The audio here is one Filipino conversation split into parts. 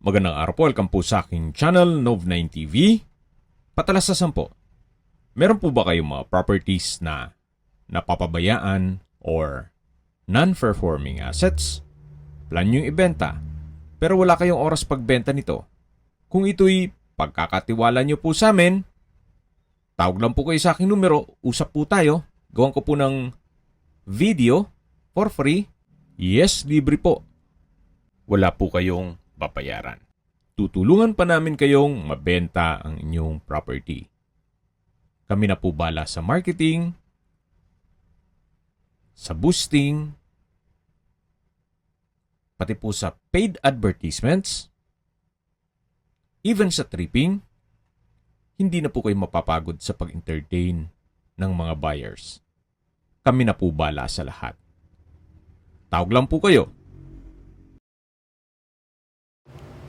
Magandang araw po, welcome po sa aking channel, Nov9 TV. Patalasasan po, meron po ba kayong mga properties na napapabayaan or non-performing assets? Plan nyo ibenta, pero wala kayong oras pagbenta nito. Kung ito'y pagkakatiwala nyo po sa amin, tawag lang po kayo sa aking numero, usap po tayo, gawan ko po ng video for free. Yes, libre po. Wala po kayong babayaran. Tutulungan pa namin kayong mabenta ang inyong property. Kami na po bala sa marketing, sa boosting, pati po sa paid advertisements, even sa tripping. Hindi na po kayo mapapagod sa pag-entertain ng mga buyers. Kami na po bala sa lahat. Tawag lang po kayo.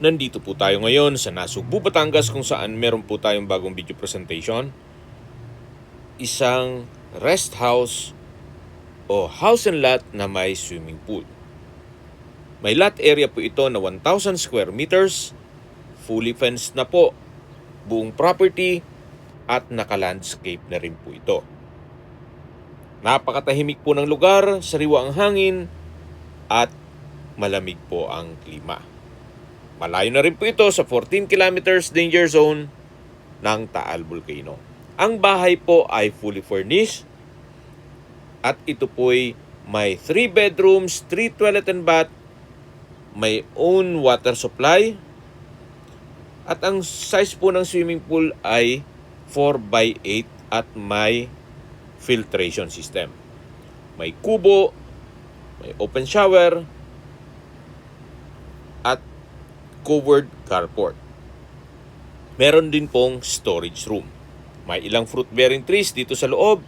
Nandito po tayo ngayon sa Nasugbu, Batangas kung saan meron po tayong bagong video presentation. Isang rest house o house and lot na may swimming pool. May lot area po ito na 1,000 square meters, fully fenced na po, buong property at naka-landscape na rin po ito. Napakatahimik po ng lugar, sariwa ang hangin at malamig po ang klima. Malayo na rin po ito sa 14 kilometers danger zone ng Taal Volcano. Ang bahay po ay fully furnished at ito po'y may 3 bedrooms, 3 toilet and bath, may own water supply at ang size po ng swimming pool ay 4x8 at may filtration system. May kubo, may open shower at covered carport. Meron din pong storage room. May ilang fruit-bearing trees dito sa loob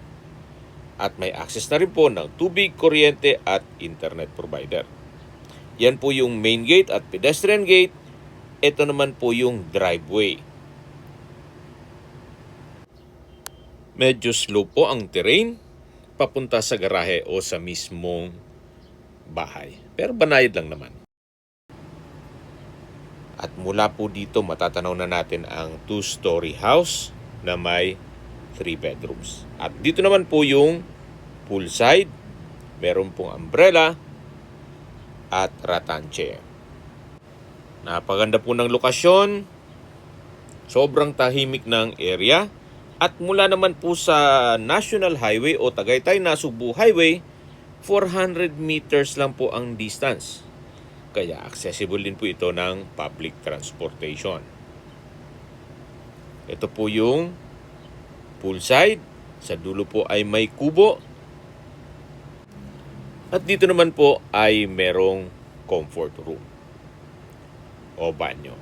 at may access na rin po ng tubig, kuryente at internet provider. Yan po yung main gate at pedestrian gate. Ito naman po yung driveway. Medyo slow po ang terrain papunta sa garahe o sa mismong bahay. Pero banayad lang naman. At mula po dito matatanaw na natin ang 2-story house na may 3 bedrooms. At dito naman po yung poolside. Meron pong umbrella at rattan chair. Napaganda po ng lokasyon. Sobrang tahimik ng area. At mula naman po sa National Highway o Tagaytay-Nasugbu Highway, 400 meters lang po ang distance. Kaya accessible din po ito ng public transportation. Ito po yung poolside. Sa dulo po ay may kubo. At dito naman po ay merong comfort room o banyo.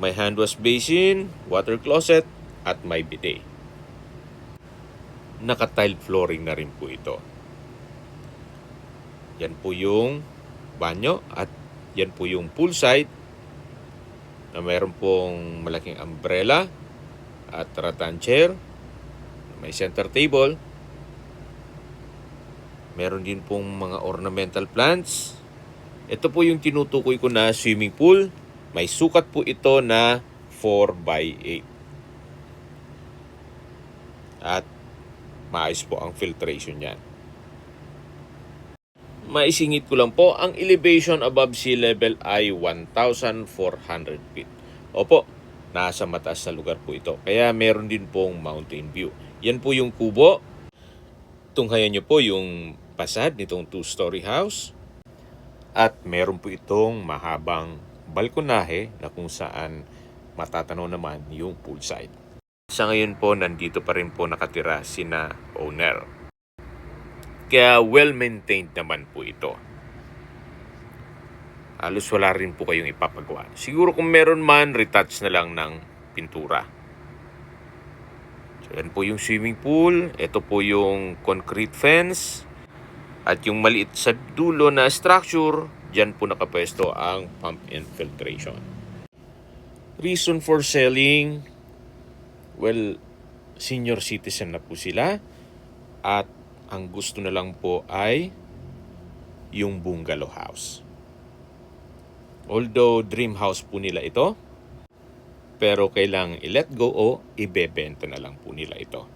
May hand wash basin, water closet at may bidet. Naka-tile flooring na rin po ito. Yan po yung banyo at yan po yung poolside na mayroon pong malaking umbrella at rattan chair. May center table. Meron din pong mga ornamental plants. Ito po yung tinutukoy ko na swimming pool. May sukat po ito na 4x8. At maayos po ang filtration niyan. Maisingit ko lang po, ang elevation above sea level ay 1,400 feet. Opo, nasa mataas na lugar po ito. Kaya meron din pong mountain view. Yan po yung kubo. Tunghayan nyo po yung pasad nitong 2-story house. At meron po itong mahabang balkonahe na kung saan matatanaw naman yung poolside. Sa ngayon po, nandito pa rin po nakatira sina owner. Kaya well-maintained naman po ito. Halos wala rin po kayong ipapagawa. Siguro kung meron man, retouch na lang ng pintura. So, yan po yung swimming pool. Ito po yung concrete fence. At yung maliit sa dulo na structure, dyan po nakapwesto ang pump and filtration. Reason for selling, well, senior citizen na po sila. At ang gusto na lang po ay yung bungalow house. Although dream house po nila ito, pero kailang i-let go o ibebenta na lang po nila ito.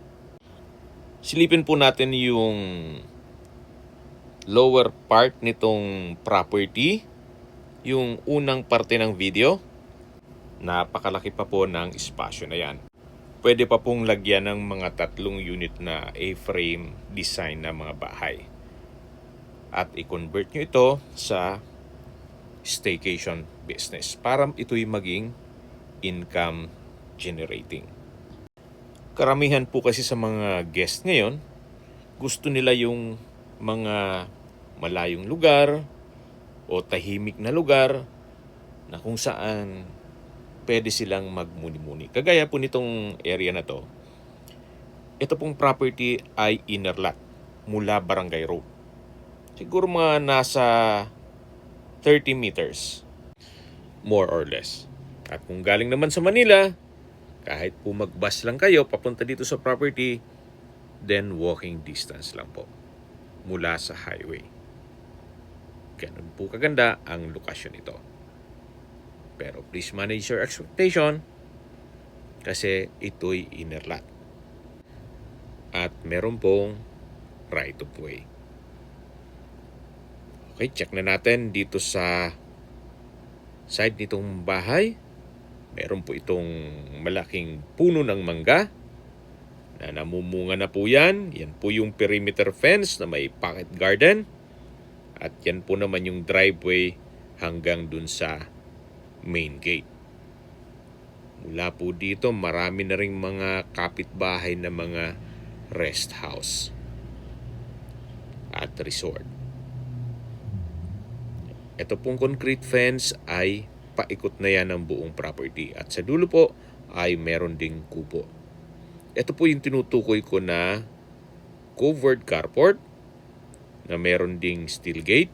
Silipin po natin yung lower part nitong property, yung unang parte ng video. Napakalaki pa po ng espasyo na yan. Pwede pa pong lagyan ng mga 3 unit na A-frame design na mga bahay. At i-convert nyo ito sa staycation business para ito'y maging income generating. Karamihan po kasi sa mga guest ngayon, gusto nila yung mga malayong lugar o tahimik na lugar na kung saan pwede silang magmuni-muni. Kagaya po nitong area na to, ito pong property ay inner lot mula Barangay Road. Siguro mga nasa 30 meters, more or less. At kung galing naman sa Manila, kahit po mag-bus lang kayo papunta dito sa property, then walking distance lang po mula sa highway. Ganun po kaganda ang lokasyon nito. Pero please manage your expectation kasi ito'y inner lot. At meron pong right of way. Okay, check na natin dito sa side nitong bahay. Meron po itong malaking puno ng mangga na namumunga na po yan. Yan po yung perimeter fence na may pocket garden. At yan po naman yung driveway hanggang dun sa main gate. Mula po dito, marami na ring mga kapitbahay na mga rest house at resort. Ito pong concrete fence ay paikot na yan ng buong property. At sa dulo po ay meron ding kubo. Ito po yung tinutukoy ko na covered carport na meron ding steel gate.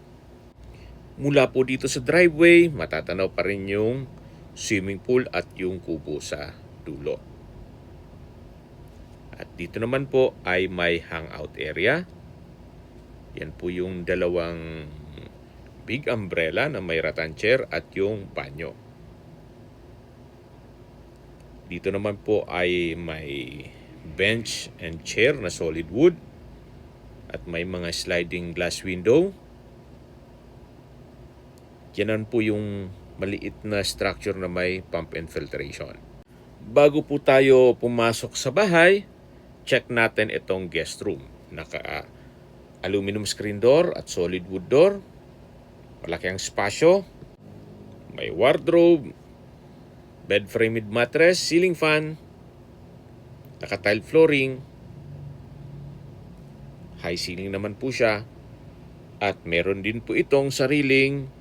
Mula po dito sa driveway, matatanaw pa rin yung swimming pool at yung kubo sa dulo. At dito naman po ay may hangout area. Yan po yung dalawang big umbrella na may rattan chair at yung banyo. Dito naman po ay may bench and chair na solid wood at may mga sliding glass window. Yan po yung maliit na structure na may pump and filtration. Bago po tayo pumasok sa bahay, check natin itong guest room. Naka-aluminum screen door at solid wood door. Malaki ang spasyo. May wardrobe, bed framed mattress, ceiling fan, naka-tile flooring, high ceiling naman po siya. At meron din po itong sariling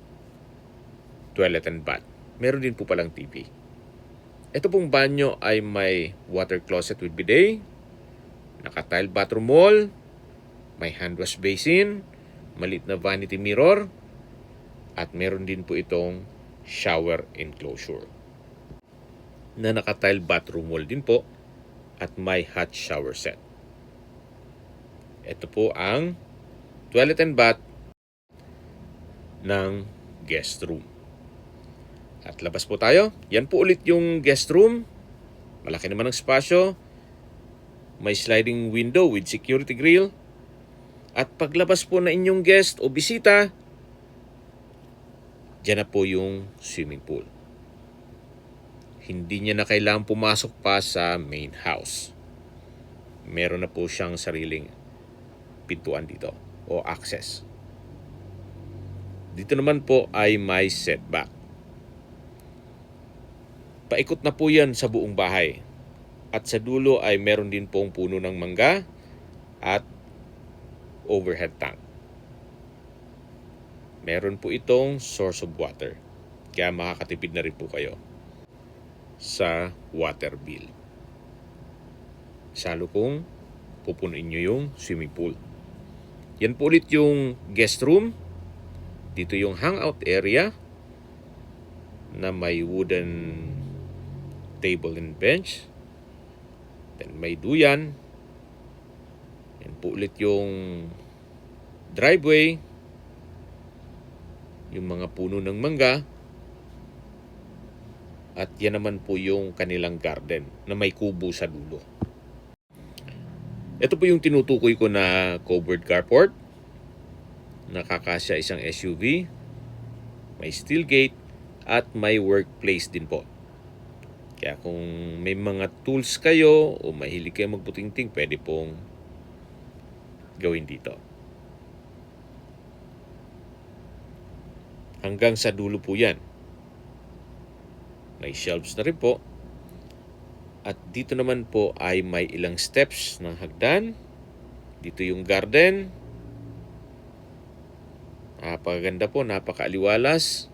toilet and bath. Meron din po palang TV. Ito pong banyo ay may water closet with bidet, naka-tile bathroom wall, may hand wash basin, maliit na vanity mirror, at meron din po itong shower enclosure na naka-tile bathroom wall din po at may hot shower set. Ito po ang toilet and bath ng guest room. At labas po tayo. Yan po ulit yung guest room. Malaki naman ang spasyo. May sliding window with security grill. At paglabas po na inyong guest o bisita, dyan na po yung swimming pool. Hindi niya na kailangang pumasok pa sa main house. Meron na po siyang sariling pintuan dito o access. Dito naman po ay may setback. Paikot na po yan sa buong bahay. At sa dulo ay meron din pong puno ng mangga at overhead tank. Meron po itong source of water. Kaya makakatipid na rin po kayo sa water bill. Salo kung pupunuin nyo yung swimming pool. Yan po ulit yung guest room. Dito yung hangout area na may wooden table and bench. Then may duyan. Yan po ulit yung driveway. Yung mga puno ng mangga. At yan naman po yung kanilang garden na may kubo sa dulo. Ito po yung tinutukoy ko na covered carport. Nakakasya isang SUV, may steel gate, at may workplace din po. Kaya kung may mga tools kayo o mahilig kayo magbutingting, pwede pong gawin dito. Hanggang sa dulo po yan. May shelves na rin po. At dito naman po ay may ilang steps ng hagdan. Dito yung garden. Napakaganda po, napakaaliwalas.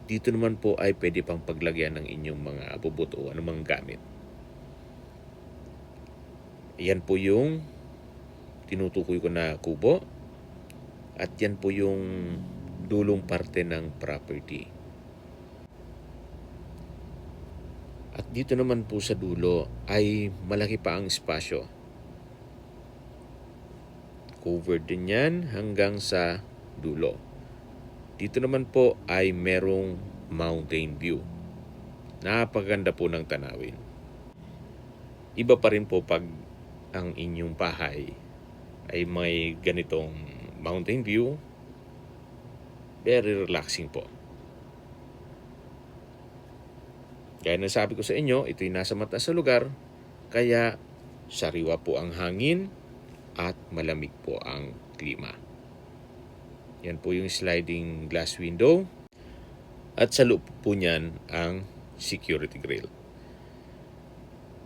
Dito naman po ay pwede pang paglagyan ng inyong mga abubot o anumang gamit. Yan po yung tinutukoy ko na kubo. At yan po yung dulong parte ng property. At dito naman po sa dulo ay malaki pa ang espasyo. Covered din yan hanggang sa dulo. Dito naman po ay merong mountain view. Napakaganda po ng tanawin. Iba pa rin po pag ang inyong bahay ay may ganitong mountain view. Very relaxing po. Kaya nasabi ko sa inyo, ito'y nasa mataas na lugar, kaya sariwa po ang hangin at malamig po ang klima. Yan po yung sliding glass window. At sa loob po niyan ang security grill.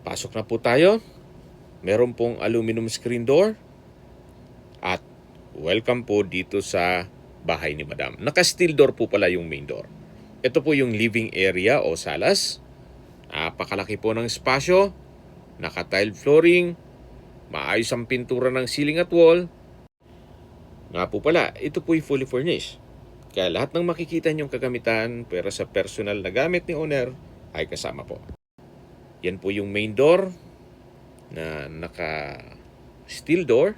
Pasok na po tayo. Meron pong aluminum screen door. At welcome po dito sa bahay ni Madam. Naka-steel door po pala yung main door. Ito po yung living area o salas. Napakalaki po ng espasyo. Naka-tile flooring. Maayos ang pintura ng ceiling at wall. Nga po pala, ito po'y fully furnished. Kaya lahat ng makikita niyong kagamitan pero sa personal na gamit ni owner ay kasama po. Yan po yung main door na naka-steel door.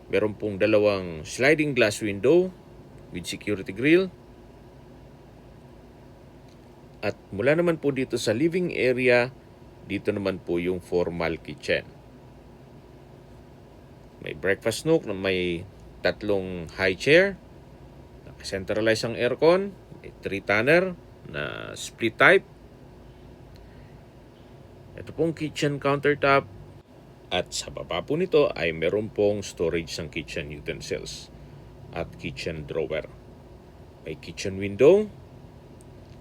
Meron pong dalawang sliding glass window with security grill. At mula naman po dito sa living area, dito naman po yung formal kitchen. May breakfast nook na may tatlong high chair. Naka-centralize ang aircon. May 3-tonner na split type. Ito pong kitchen countertop. At sa baba po nito ay meron pong storage ng kitchen utensils at kitchen drawer. May kitchen window.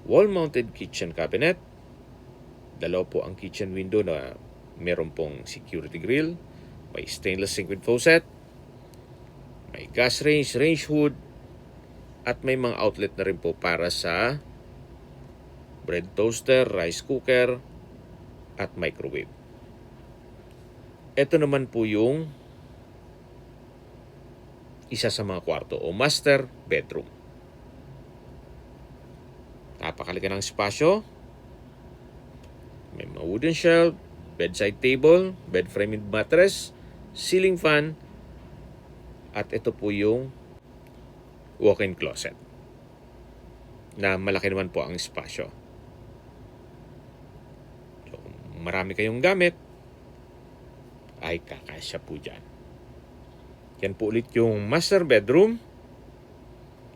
Wall-mounted kitchen cabinet. Dalawa po ang kitchen window na meron pong security grill. May stainless sink with faucet. May gas range, range hood. At may mga outlet na rin po para sa bread toaster, rice cooker, at microwave. Ito naman po yung isa sa mga kwarto o master bedroom. Napakalaki ng espasyo. May mga wooden shelf, bedside table, bed frame with mattress, ceiling fan, at ito po yung walk-in closet na malaki naman po ang espasyo. So, marami kayong gamit, ay kakasya po dyan. Yan po ulit yung master bedroom.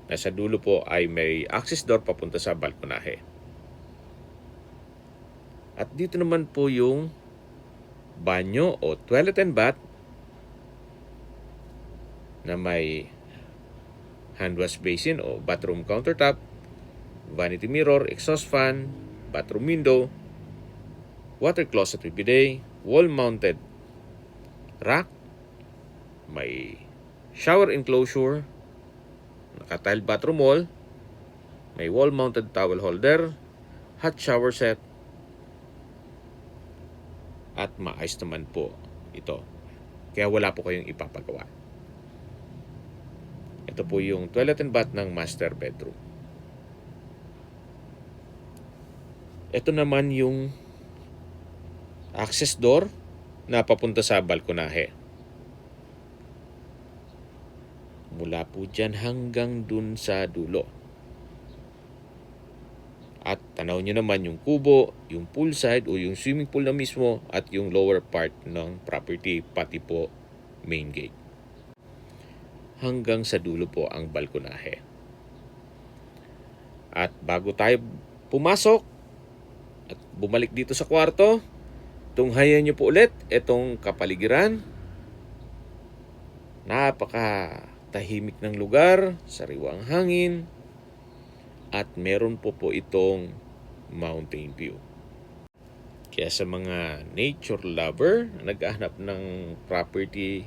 Nasa dulo po ay may access door papunta sa balkonahe. At dito naman po yung banyo o toilet and bath na may hand wash basin o bathroom countertop, vanity mirror, exhaust fan, bathroom window, water closet with bidet, wall-mounted rack, may shower enclosure, naka-tile bathroom wall, may wall-mounted towel holder, hot shower set, at maayos naman po ito. Kaya wala po kayong ipapagawa. Ito po yung toilet and bath ng master bedroom. Ito naman yung access door na papunta sa balkonahe. Mula po dyan hanggang dun sa dulo. At tanaw nyo naman yung kubo, yung poolside o yung swimming pool na mismo at yung lower part ng property, pati po main gate. Hanggang sa dulo po ang balkonahe. At bago tayo pumasok at bumalik dito sa kwarto, tunghayan nyo po ulit itong kapaligiran. Napaka tahimik ng lugar, sariwang hangin, at meron po itong mountain view. Kaya sa mga nature lover na naghahanap ng property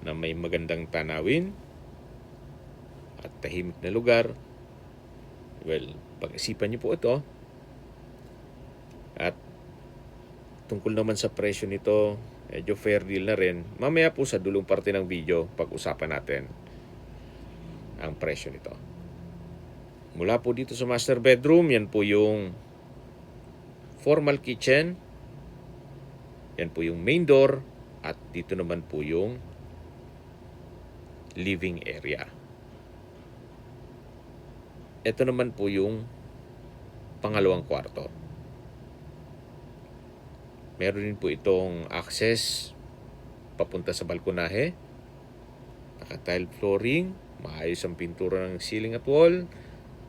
na may magandang tanawin at tahimik na lugar, well, pag-isipan niyo po ito. At tungkol naman sa presyo nito, medyo fair deal na rin. Mamaya po sa dulong parte ng video, pag-usapan natin ang presyo nito. Mula po dito sa master bedroom, yan po yung formal kitchen. Yan po yung main door. At dito naman po yung living area. Ito naman po yung pangalawang kwarto. Meron din po itong access papunta sa balkonahe. Naka-tile flooring. Maayos ang pintura ng ceiling at wall.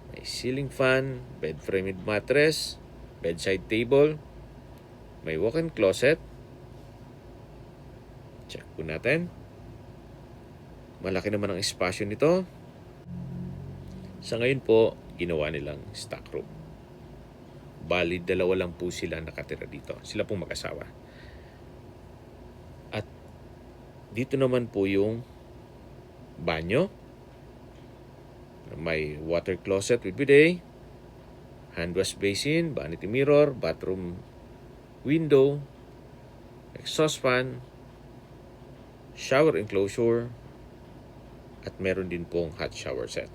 May ceiling fan, bed framed mattress, bedside table, may walk-in closet. Check po natin. Malaki naman ang espasyo nito. Sa ngayon po, ginawa nilang stock room. Bali, dalawa lang po sila nakatira dito. Sila pong mag-asawa. At dito naman po yung banyo. May water closet with bidet, hand wash basin, vanity mirror, bathroom window, exhaust fan, shower enclosure, at meron din pong hot shower set.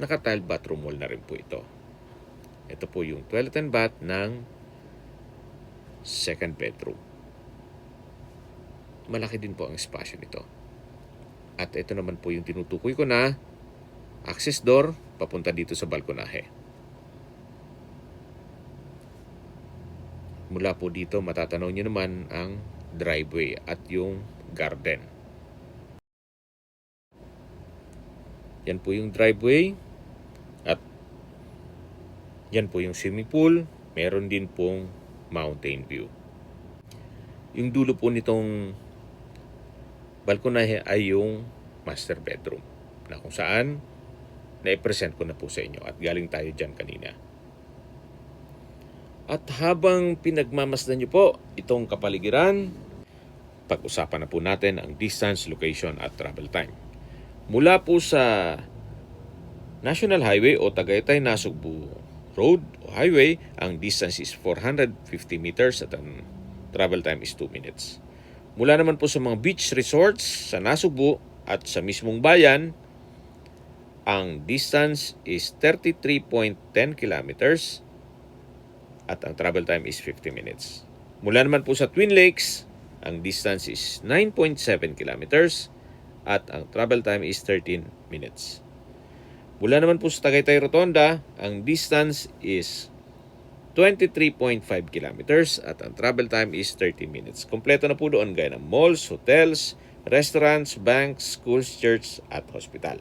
Naka-tile bathroom wall na rin po ito. Ito po yung toilet and bath ng second bedroom. Malaki din po ang espasyo nito. At ito naman po yung tinutukoy ko na access door papunta dito sa balkonahe. Mula po dito matatanaw nyo naman ang driveway at yung garden. Yan po yung driveway at yan po yung swimming pool. Meron din pong mountain view. Yung dulo po nitong balkonahe ay yung master bedroom na kung saan na-present ko na po sa inyo at galing tayo dyan kanina. At habang pinagmamasdan nyo po itong kapaligiran, pag-usapan na po natin ang distance, location at travel time. Mula po sa National Highway o Tagaytay-Nasugbu Road o Highway, ang distance is 450 meters at ang travel time is 2 minutes. Mula naman po sa mga beach resorts sa Nasugbu at sa mismong bayan, ang distance is 33.10 kilometers at ang travel time is 50 minutes. Mula naman po sa Twin Lakes, ang distance is 9.7 kilometers at ang travel time is 13 minutes. Mula naman po sa Tagaytay Rotonda, ang distance is 23.5 kilometers at ang travel time is 30 minutes. Kompleto na po doon gaya ng malls, hotels, restaurants, banks, schools, church at hospital.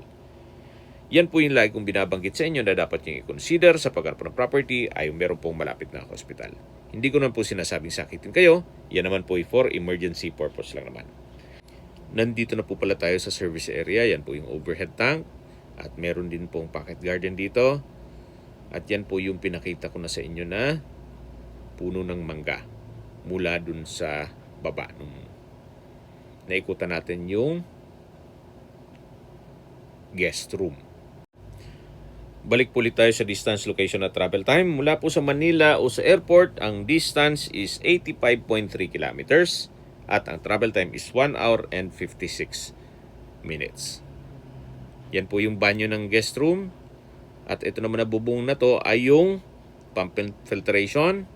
Yan po yung lagi kong binabanggit sa inyo na dapat nyo i-consider sa paghanap ng property ay meron pong malapit na hospital. Hindi ko naman po sinasabing sakitin kayo. Yan naman po for emergency purpose lang naman. Nandito na po pala tayo sa service area. Yan po yung overhead tank. At meron din pong pocket garden dito. At yan po yung pinakita ko na sa inyo na puno ng mangga. Mula dun sa baba. Nung naikutan natin yung guest room. Balik po ulit tayo sa distance, location at travel time. Mula po sa Manila o sa airport, ang distance is 85.3 kilometers at ang travel time is 1 hour and 56 minutes. Yan po yung banyo ng guest room. At ito naman na bubong na to ay yung pump filtration.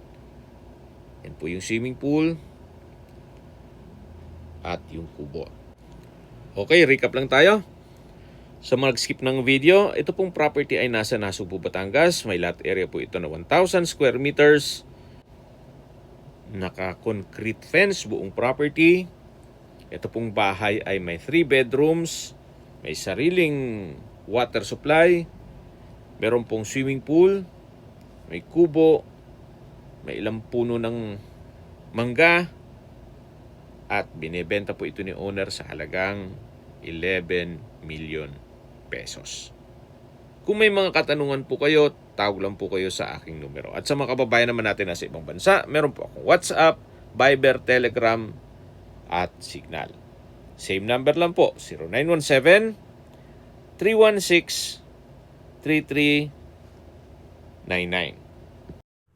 Yan po yung swimming pool at yung kubo. Okay, recap lang tayo. Sa mga skip ng video, ito pong property ay nasa Nasugbu, Batangas. May lot area po ito na 1,000 square meters. Naka-concrete fence buong property. Ito pong bahay ay may 3 bedrooms. May sariling water supply. Meron pong swimming pool. May kubo. May ilang puno ng mangga. At binebenta po ito ni owner sa halagang 11 million pesos. Kung may mga katanungan po kayo, tawag lang po kayo sa aking numero. At sa mga kababayan naman natin na sa ibang bansa, meron po akong WhatsApp, Viber, Telegram, at Signal. Same number lang po, 0917-316-3399.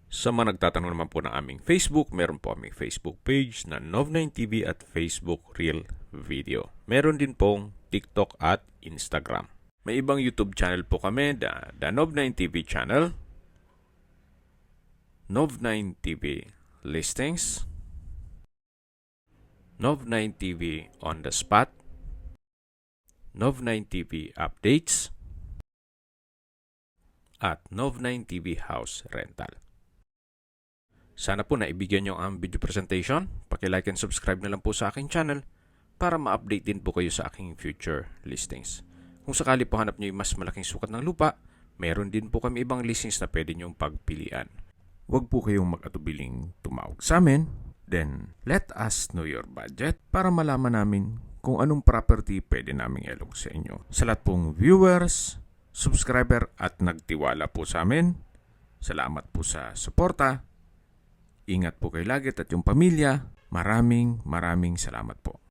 Sa mga nagtatanong naman po ng aming Facebook, meron po aming Facebook page na Nov9TV at Facebook Real Video. Meron din pong TikTok at Instagram. May ibang YouTube channel po kami, the Nov9TV channel, Nov9TV Listings, Nov9TV On The Spot, Nov9TV Updates, at Nov9TV House Rental. Sana po naibigyan nyo ang video presentation. Paki-like and subscribe na lang po sa aking channel para ma-update din po kayo sa aking future listings. Kung sakali po hanap nyo yung mas malaking sukat ng lupa, meron din po kami ibang listings na pwede nyong pagpilian. Huwag po kayong mag-atubiling tumawag sa amin. Then, let us know your budget para malaman namin kung anong property pwede naming ilog sa inyo. Sa lahat pong viewers, subscriber at nagtiwala po sa amin, salamat po sa suporta. Ingat po kayo lagi at yung pamilya. Maraming salamat po.